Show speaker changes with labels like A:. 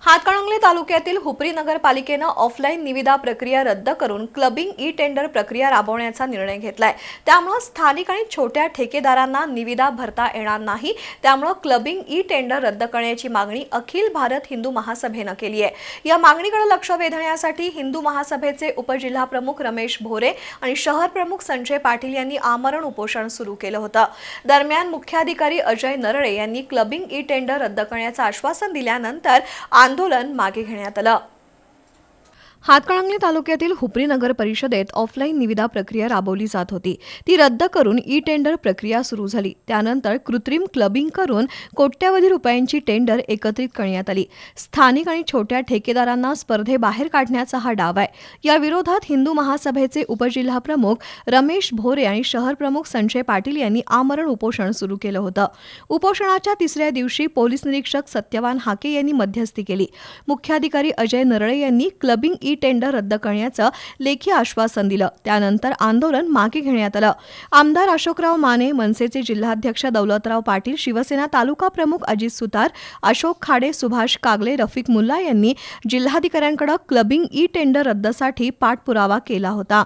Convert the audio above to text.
A: हातकणंगले तालुक्यातील हुपरी नगरपालिकेनं ऑफलाईन निविदा प्रक्रिया रद्द करून क्लबिंग ई टेंडर प्रक्रिया राबवण्याचा निर्णय घेतलाय। त्यामुळे स्थानिक आणि छोट्या ठेकेदारांना निविदा भरता येणार नाही। त्यामुळे क्लबिंग ई टेंडर रद्द करण्याची मागणी अखिल भारत हिंदू महासभेनं केली आहे। या मागणीकडे लक्ष वेधण्यासाठी हिंदू महासभेचे उपजिल्हाप्रमुख रमेश भोरे आणि शहर प्रमुख संजय पाटील यांनी आमरण उपोषण सुरू केलं होतं। दरम्यान मुख्याधिकारी अजय नरळे यांनी क्लबिंग ई टेंडर रद्द करण्याचं आश्वासन दिल्यानंतर आंदोलन मागे घेण्यात आलं। हातकणंगले तालुक्यातील हुपरी नगर परिषदेत ऑफलाईन निविदा प्रक्रिया राबवली जात होती। ती रद्द करून ई टेंडर प्रक्रिया सुरू झाली। त्यानंतर कृत्रिम क्लबिंग करून कोट्यवधी रुपयांची टेंडर एकत्रित करण्यात आली। स्थानिक आणि छोट्या ठेकेदारांना स्पर्धेबाहेर काढण्याचा हा डाव आहे। या विरोधात हिंदू महासभेचे उपजिल्हाप्रमुख रमेश भोरे आणि शहर प्रमुख संजय पाटील यांनी आमरण उपोषण सुरू केलं होतं। उपोषणाच्या तिसऱ्या दिवशी पोलीस निरीक्षक सत्यवान हाके यांनी मध्यस्थी केली। मुख्याधिकारी अजय नरळे यांनी क्लबिंग ई टेंडर रद्द करण्याचं लेखी आश्वासन दिलं। त्यानंतर आंदोलन मागे घेण्यात आलं। आमदार अशोकराव माने, मनसेचे जिल्हाध्यक्ष दौलतराव पाटील, शिवसेना तालुका प्रमुख अजित सुतार, अशोक खाडे, सुभाष कागले, रफिक मुल्ला यांनी जिल्हाधिकाऱ्यांकडे क्लबिंग ई टेंडर रद्दसाठी पाठपुरावा केला होता।